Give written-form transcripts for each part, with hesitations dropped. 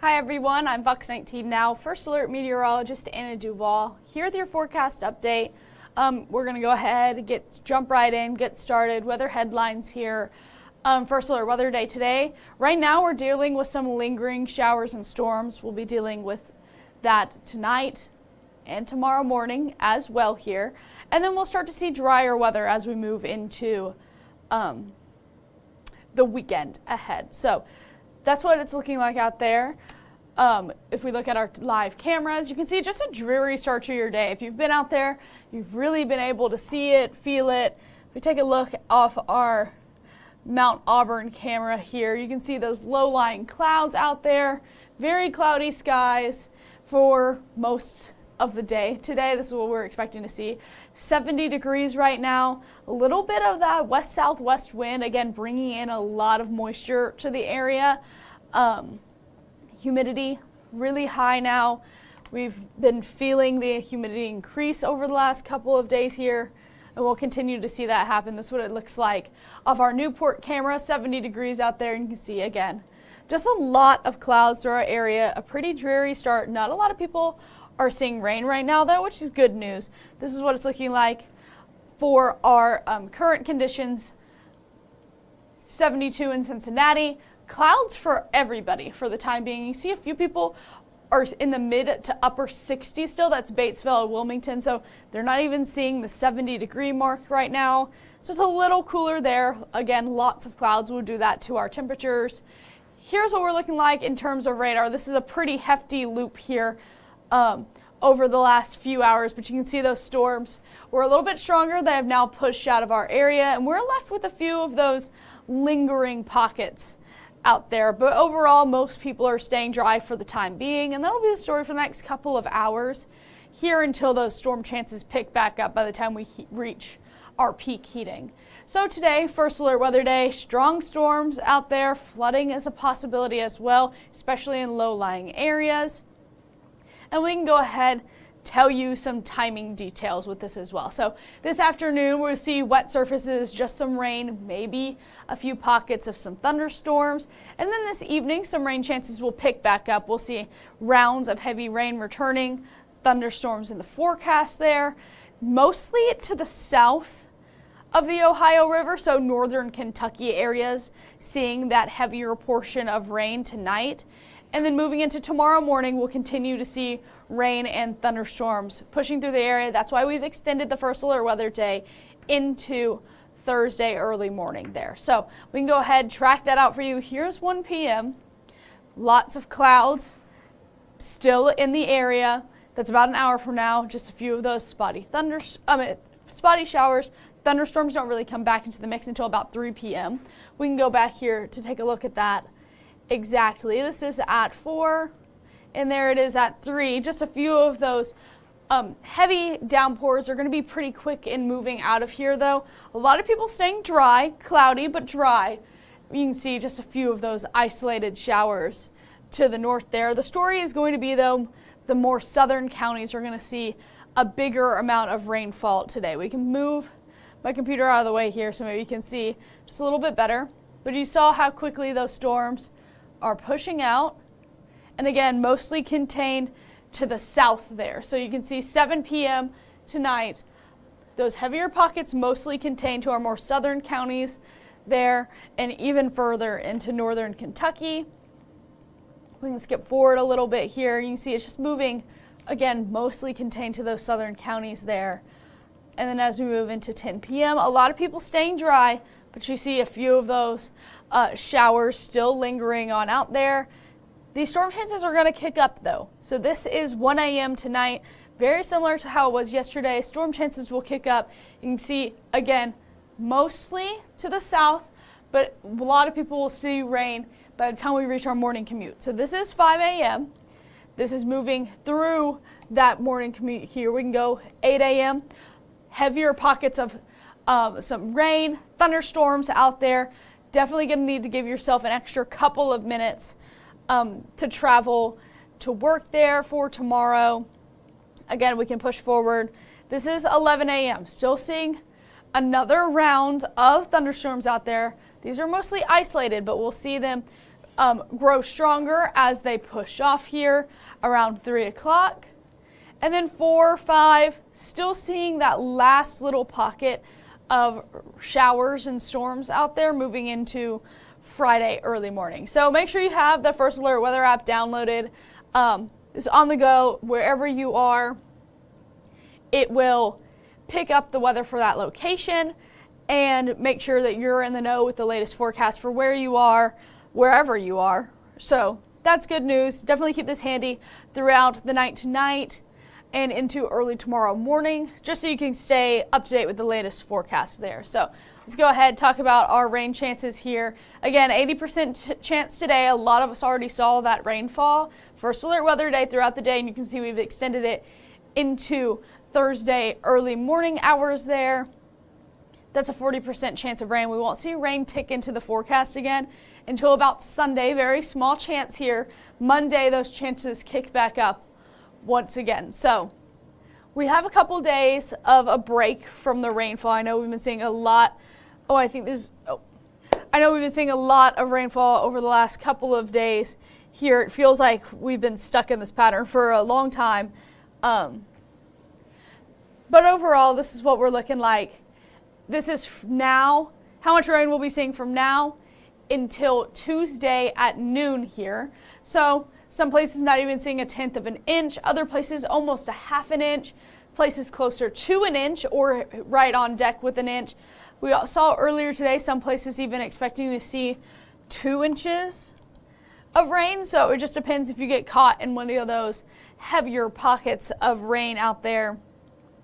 Hi everyone, I'm Fox 19 Now, First Alert Meteorologist Anna DuVall, here with your forecast update. We're going to go ahead, jump right in, get started. Weather headlines here. First Alert Weather Day today. Right now we're dealing with some lingering showers and storms. We'll be dealing with that tonight and tomorrow morning as well here. And then we'll start to see drier weather as we move into the weekend ahead. So that's what it's looking like out there. If we look at our live cameras, you can see just a dreary start to your day. If you've been out there, you've really been able to see it, feel it. If we take a look off our Mount Auburn camera here, you can see those low-lying clouds out there. Very cloudy skies for most of the day. Today, this is what we're expecting to see. 70 degrees right now. A little bit of that west-southwest wind, again, bringing in a lot of moisture to the area. Humidity really high now. We've been feeling the humidity increase over the last couple of days here, and we'll continue to see that happen. This is what it looks like off our Newport camera, 70 degrees out there, and you can see again, just a lot of clouds through our area, a pretty dreary start. Not a lot of people are seeing rain right now though, which is good news. This is what it's looking like for our current conditions. 72 in Cincinnati. Clouds for everybody for the time being. You see a few people are in the mid to upper 60s still. That's Batesville and Wilmington. So they're not even seeing the 70-degree mark right now. So it's a little cooler there. Again, lots of clouds will do that to our temperatures. Here's what we're looking like in terms of radar. This is a pretty hefty loop here over the last few hours, but you can see those storms were a little bit stronger. They have now pushed out of our area, and we're left with a few of those lingering pockets out there. But overall, most people are staying dry for the time being, and that'll be the story for the next couple of hours here until those storm chances pick back up by the time we reach our peak heating. So today, First Alert Weather Day, strong storms out there. Flooding is a possibility as well, especially in low-lying areas. And we can go ahead tell you some timing details with this as well. So this afternoon we'll see wet surfaces, just some rain, maybe a few pockets of some thunderstorms. And then this evening some rain chances will pick back up. We'll see rounds of heavy rain returning, thunderstorms in the forecast there, mostly to the south of the Ohio River, so northern Kentucky areas seeing that heavier portion of rain tonight. And then moving into tomorrow morning, we'll continue to see rain and thunderstorms pushing through the area. That's why we've extended the First Alert Weather Day into Thursday early morning there. So we can go ahead, track that out for you. Here's 1 p.m. Lots of clouds still in the area. That's about an hour from now. Just a few of those spotty showers. Thunderstorms don't really come back into the mix until about 3 p.m. We can go back here to take a look at that. Exactly. This is at 4, and there it is at 3. Just a few of those heavy downpours are going to be pretty quick in moving out of here, though. A lot of people staying dry, cloudy, but dry. You can see just a few of those isolated showers to the north there. The story is going to be, though, the more southern counties are going to see a bigger amount of rainfall today. We can move my computer out of the way here so maybe you can see just a little bit better. But you saw how quickly those storms are pushing out, and again, mostly contained to the south there. So you can see 7 p.m. tonight, those heavier pockets mostly contained to our more southern counties there, and even further into northern Kentucky. We can skip forward a little bit here. You can see it's just moving, again, mostly contained to those southern counties there. And then as we move into 10 p.m., a lot of people staying dry, but you see a few of those showers still lingering on out there. These storm chances are going to kick up though. So this is 1 a.m. tonight, very similar to how it was yesterday. Storm chances will kick up. You can see again, mostly to the south, but a lot of people will see rain by the time we reach our morning commute. So this is 5 a.m. This is moving through that morning commute here. We can go 8 a.m. Heavier pockets of some rain, thunderstorms out there. Definitely going to need to give yourself an extra couple of minutes to travel to work there for tomorrow. Again, we can push forward. This is 11 a.m. Still seeing another round of thunderstorms out there. These are mostly isolated, but we'll see them grow stronger as they push off here around 3 o'clock. And then 4, 5, still seeing that last little pocket of showers and storms out there moving into Friday early morning. So make sure you have the First Alert Weather app downloaded. It's on the go wherever you are. It will pick up the weather for that location and make sure that you're in the know with the latest forecast for where you are, wherever you are. So that's good news. Definitely keep this handy throughout the night tonight and into early tomorrow morning, just so you can stay up to date with the latest forecast there. So let's go ahead and talk about our rain chances here. Again, 80% chance today. A lot of us already saw that rainfall. First alert weather day throughout the day, and you can see we've extended it into Thursday early morning hours there. That's a 40% chance of rain. We won't see rain tick into the forecast again until about Sunday. Very small chance here. Monday, those chances kick back up once again. So we have a couple days of a break from the rainfall. I know we've been seeing a lot. I know we've been seeing a lot of rainfall over the last couple of days here. It feels like we've been stuck in this pattern for a long time. But overall, this is what we're looking like. This is now, how much rain we'll be seeing from now until Tuesday at noon here. So some places not even seeing 1/10 of an inch, other places almost 1/2 an inch, places closer to an inch or right on deck with an inch. We saw earlier today some places even expecting to see 2 inches of rain. So it just depends if you get caught in one of those heavier pockets of rain out there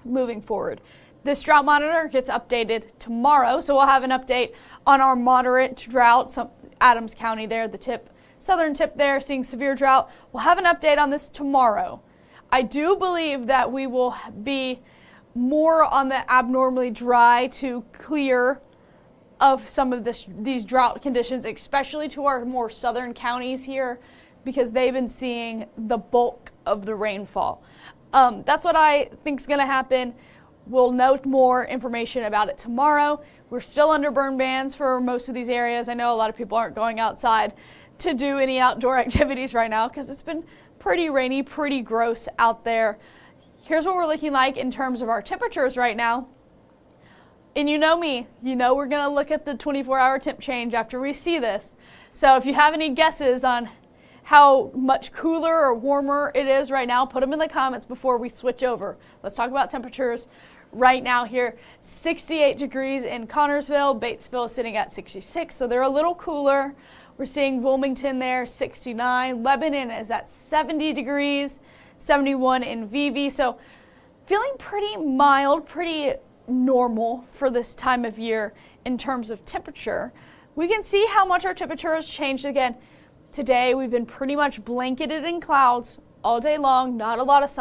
moving forward. This drought monitor gets updated tomorrow, so we'll have an update on our moderate drought. Adams County there, the tip, southern tip there, seeing severe drought. We'll have an update on this tomorrow. I do believe that we will be more on the abnormally dry to clear of some of these drought conditions, especially to our more southern counties here, because they've been seeing the bulk of the rainfall. That's what I think is going to happen. We'll note more information about it tomorrow. We're still under burn bans for most of these areas. I know a lot of people aren't going outside to do any outdoor activities right now because it's been pretty rainy, pretty gross out there. Here's what we're looking like in terms of our temperatures right now. And you know me, you know we're going to look at the 24-hour temp change after we see this. So if you have any guesses on how much cooler or warmer it is right now, put them in the comments before we switch over. Let's talk about temperatures right now here. 68 degrees in Connorsville. Batesville is sitting at 66, so they're a little cooler. We're seeing Wilmington there, 69. Lebanon is at 70 degrees, 71 in Vevey. So feeling pretty mild, pretty normal for this time of year in terms of temperature. We can see how much our temperature has changed again. Today we've been pretty much blanketed in clouds all day long. Not a lot of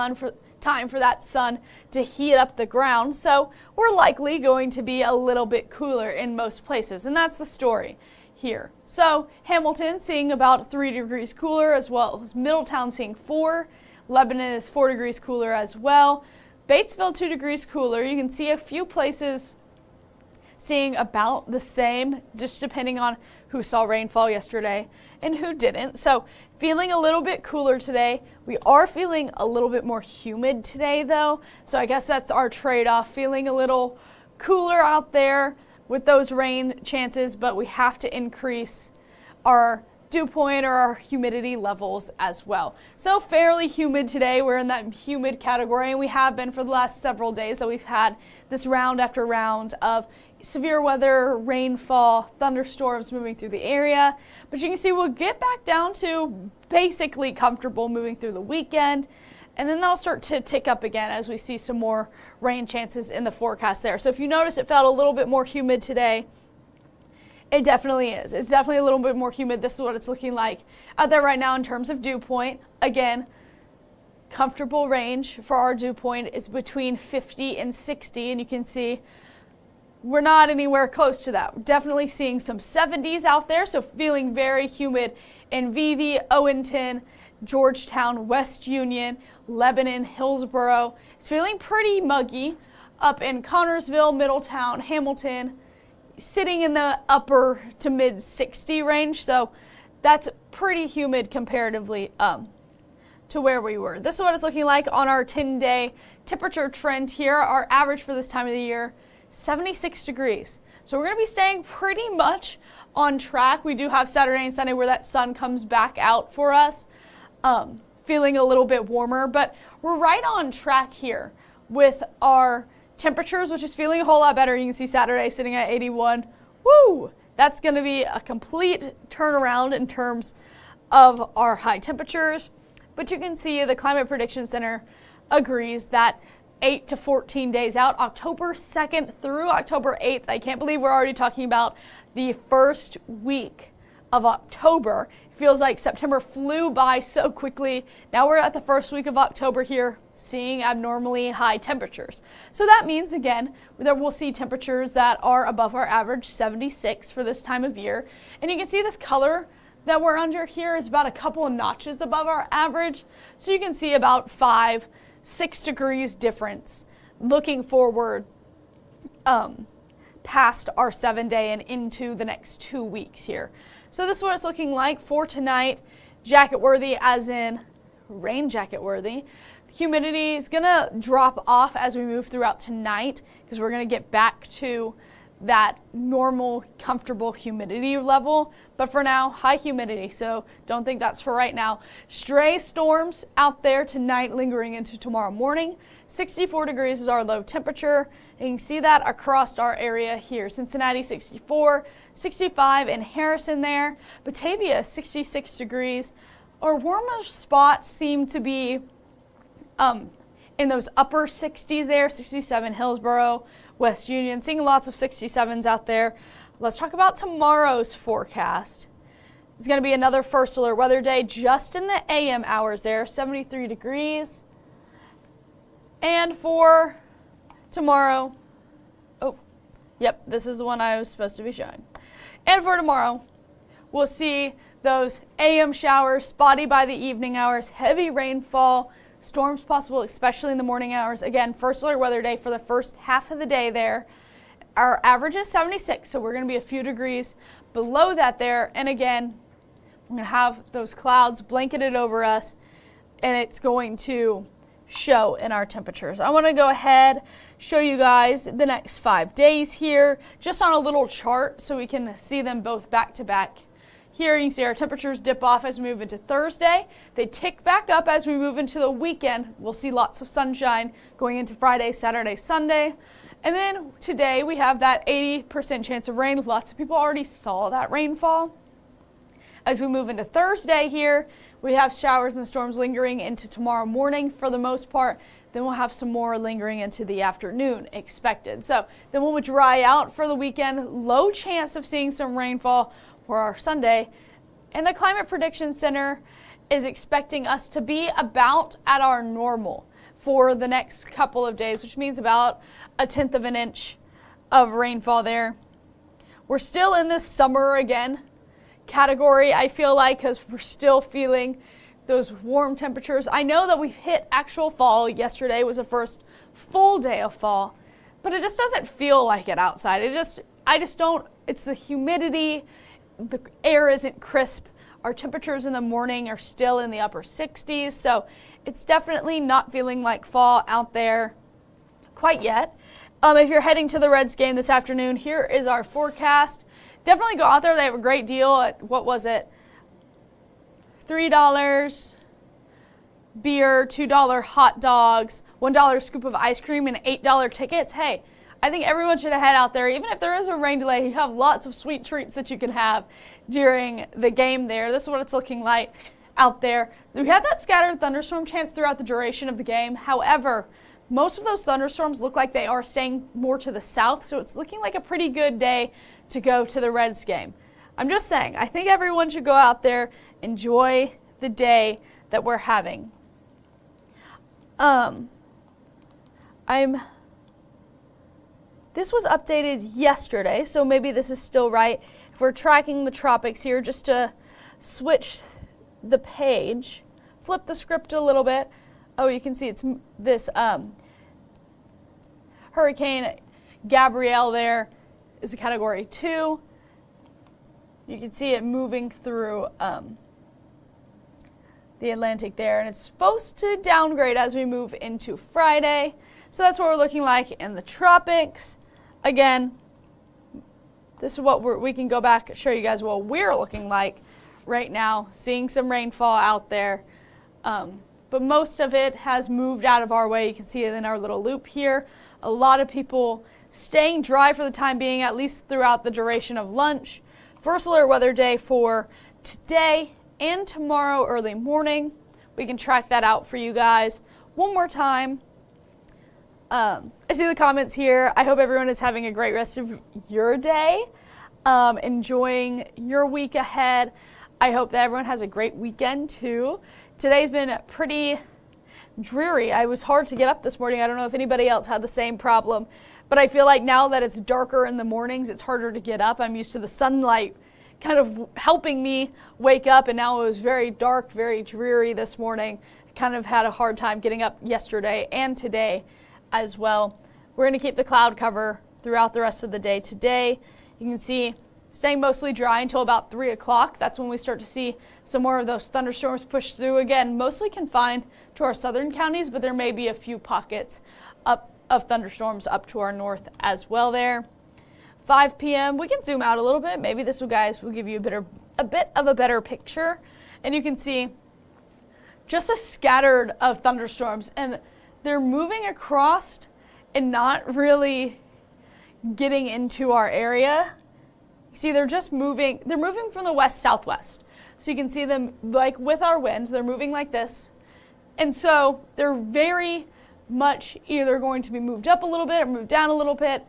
time for that sun to heat up the ground. So we're likely going to be a little bit cooler in most places. And that's the story here. So Hamilton seeing about 3 degrees cooler, as well as Middletown seeing 4. Lebanon is 4 degrees cooler as well. Batesville 2 degrees cooler. You can see a few places seeing about the same, just depending on who saw rainfall yesterday and who didn't. So feeling a little bit cooler today. We are feeling a little bit more humid today though. So I guess that's our trade-off, feeling a little cooler out there with those rain chances, but we have to increase our dew point or our humidity levels as well. So fairly humid today. We're in that humid category, and we have been for the last several days that we've had this round after round of severe weather, rainfall, thunderstorms moving through the area. But you can see we'll get back down to basically comfortable moving through the weekend, and then that'll start to tick up again as we see some more rain chances in the forecast there. So if you notice it felt a little bit more humid today, it definitely is. It's definitely a little bit more humid. This is what it's looking like out there right now in terms of dew point. Again, comfortable range for our dew point is between 50 and 60, and you can see we're not anywhere close to that. We're definitely seeing some 70s out there, so feeling very humid in Vevey, Owenton, Georgetown, West Union, Lebanon, Hillsborough. It's feeling pretty muggy up in Connorsville, Middletown, Hamilton, sitting in the upper to mid 60 range. So that's pretty humid comparatively to where we were. This is what it's looking like on our 10-day temperature trend here. Our average for this time of the year, 76 degrees. So we're going to be staying pretty much on track. We do have Saturday and Sunday where that sun comes back out for us, feeling a little bit warmer, but we're right on track here with our temperatures, which is feeling a whole lot better. You can see Saturday sitting at 81. Woo! That's going to be a complete turnaround in terms of our high temperatures. But you can see the Climate Prediction Center agrees that 8 to 14 days out, October 2nd through October 8th, I can't believe we're already talking about the first week of October. It feels like September flew by so quickly. Now we're at the first week of October here, seeing abnormally high temperatures. So that means, again, that we'll see temperatures that are above our average, 76 for this time of year. And you can see this color that we're under here is about a couple of notches above our average. So you can see about 5-6 degrees difference looking forward past our 7-day and into the next 2 weeks here. So this is what it's looking like for tonight. Jacket worthy, as in rain jacket worthy. Humidity is gonna drop off as we move throughout tonight because we're gonna get back to that normal, comfortable humidity level. But for now, high humidity, so don't think that's for right now. Stray storms out there tonight, lingering into tomorrow morning. 64 degrees is our low temperature. You can see that across our area here. Cincinnati, 64, 65 in Harrison there. Batavia, 66 degrees. Our warmer spots seem to be in those upper 60s there, 67 Hillsborough, West Union, seeing lots of 67s out there. Let's talk about tomorrow's forecast. It's going to be another first alert weather day just in the AM hours there, 73 degrees. And for tomorrow, this is the one I was supposed to be showing. And for tomorrow, we'll see those AM showers, spotty by the evening hours, heavy rainfall, storms possible, especially in the morning hours. Again, first alert weather day for the first half of the day there. Our average is 76, so we're going to be a few degrees below that there. And again, we're going to have those clouds blanketed over us, and it's going to show in our temperatures. I want to go ahead, show you guys the next 5 days here, just on a little chart so we can see them both back to back. Here you can see our temperatures dip off as we move into Thursday. They tick back up as we move into the weekend. We'll see lots of sunshine going into Friday, Saturday, Sunday. And then today we have that 80% chance of rain. Lots of people already saw that rainfall. As we move into Thursday here, we have showers and storms lingering into tomorrow morning for the most part. Then we'll have some more lingering into the afternoon expected. So then we'll dry out for the weekend. Low chance of seeing some rainfall for our Sunday. And the Climate Prediction Center is expecting us to be about at our normal for the next couple of days, which means about 1/10 of an inch of rainfall there. We're still in this summer again category, I feel like, because we're still feeling those warm temperatures. I know that we've hit actual fall. Yesterday was the first full day of fall, but it just doesn't feel like it outside. I just don't, it's the humidity, the air isn't crisp. Our temperatures in the morning are still in the upper 60s, so it's definitely not feeling like fall out there quite yet. If you're heading to the Reds game this afternoon, here is our forecast. Definitely go out there. They have a great deal at, what was it, $3 beer, $2 hot dogs, $1 scoop of ice cream, and $8 tickets. Hey, I think everyone should head out there. Even if there is a rain delay, you have lots of sweet treats that you can have during the game there. This is what it's looking like out there. We had that scattered thunderstorm chance throughout the duration of the game. However, most of those thunderstorms look like they are staying more to the south, so it's looking like a pretty good day to go to the Reds game. I'm just saying, I think everyone should go out there, enjoy the day that we're having. This was updated yesterday, so maybe this is still right. If we're tracking the tropics here, just to switch the page, flip the script a little bit. Oh, you can see it's this Hurricane Gabrielle there is a category 2. You can see it moving through the Atlantic there, and it's supposed to downgrade as we move into Friday. So that's what we're looking like in the tropics. Again, this is what we can go back and show you guys what we're looking like right now, seeing some rainfall out there. But most of it has moved out of our way. You can see it in our little loop here. A lot of people staying dry for the time being, at least throughout the duration of lunch. First alert weather day for today and tomorrow early morning. We can track that out for you guys one more time. I see the comments here. I hope everyone is having a great rest of your day, enjoying your week ahead. I hope that everyone has a great weekend too. Today's been pretty dreary. It was hard to get up this morning. I don't know if anybody else had the same problem, but I feel like now that it's darker in the mornings, it's harder to get up. I'm used to the sunlight kind of helping me wake up, and now it was very dark, very dreary this morning. I kind of had a hard time getting up yesterday and today as well. We're going to keep the cloud cover throughout the rest of the day today. You can see staying mostly dry until about 3 o'clock. That's when we start to see some more of those thunderstorms push through. Again, mostly confined to our southern counties, but there may be a few pockets of thunderstorms up to our north as well there. 5 p.m. we can zoom out a little bit. Maybe this will give you a bit of a better picture. And you can see just a scattered of thunderstorms, and they're moving across and not really getting into our area. See, they're moving from the west-southwest. So you can see them like with our wind, they're moving like this. And so they're very much either going to be moved up a little bit or moved down a little bit.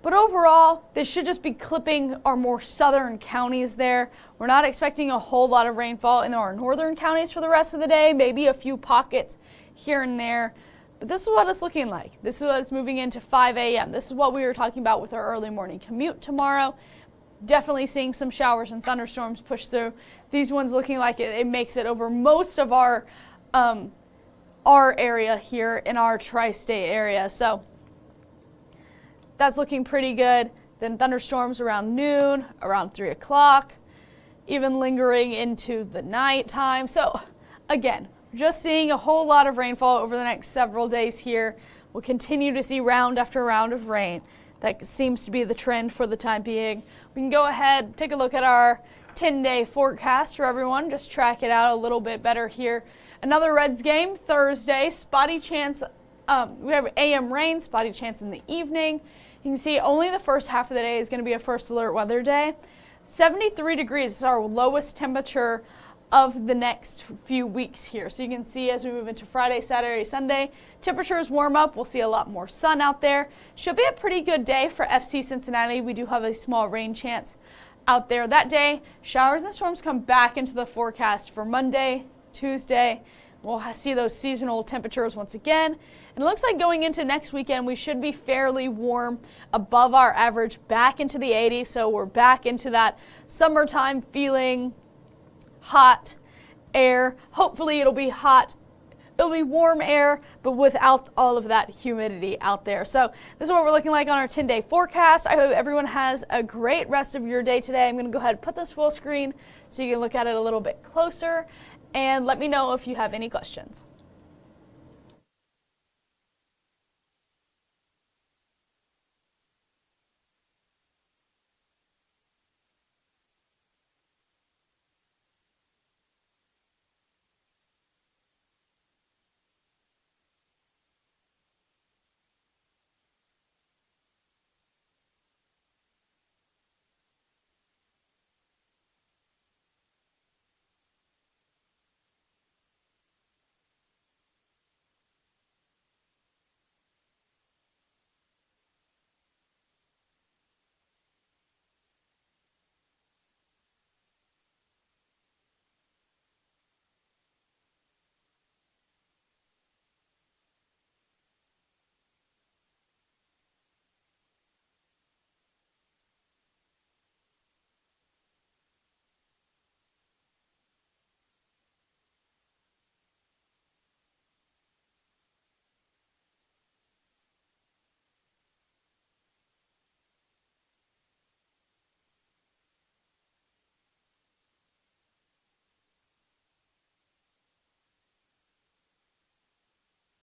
But overall, they should just be clipping our more southern counties there. We're not expecting a whole lot of rainfall in our northern counties for the rest of the day, maybe a few pockets here and there. But this is what it's looking like. This is what it's moving into 5 a.m. This is what we were talking about with our early morning commute tomorrow. Definitely seeing some showers and thunderstorms push through. These ones looking like it makes it over most of our area here in our tri-state area. So that's looking pretty good. Then thunderstorms around noon, around 3 o'clock, even lingering into the night time. So again, just seeing a whole lot of rainfall over the next several days here. We'll continue to see round after round of rain. That seems to be the trend for the time being. We can go ahead, take a look at our 10-day forecast for everyone, just track it out a little bit better here. Another Reds game Thursday, spotty chance, we have AM rain, spotty chance in the evening. You can see only the first half of the day is going to be a first alert weather day. 73 degrees is our lowest temperature of the next few weeks here. So you can see as we move into Friday, Saturday, Sunday, temperatures warm up. We'll see a lot more sun out there. Should be a pretty good day for FC Cincinnati. We do have a small rain chance out there that day. Showers and storms come back into the forecast for Monday, Tuesday. We'll see those seasonal temperatures once again. And it looks like going into next weekend, we should be fairly warm, above our average, back into the 80s. So we're back into that summertime feeling, hot air. Hopefully it'll be hot. It'll be warm air, but without all of that humidity out there. So this is what we're looking like on our 10-day forecast. I hope everyone has a great rest of your day today. I'm going to go ahead and put this full screen so you can look at it a little bit closer, and let me know if you have any questions.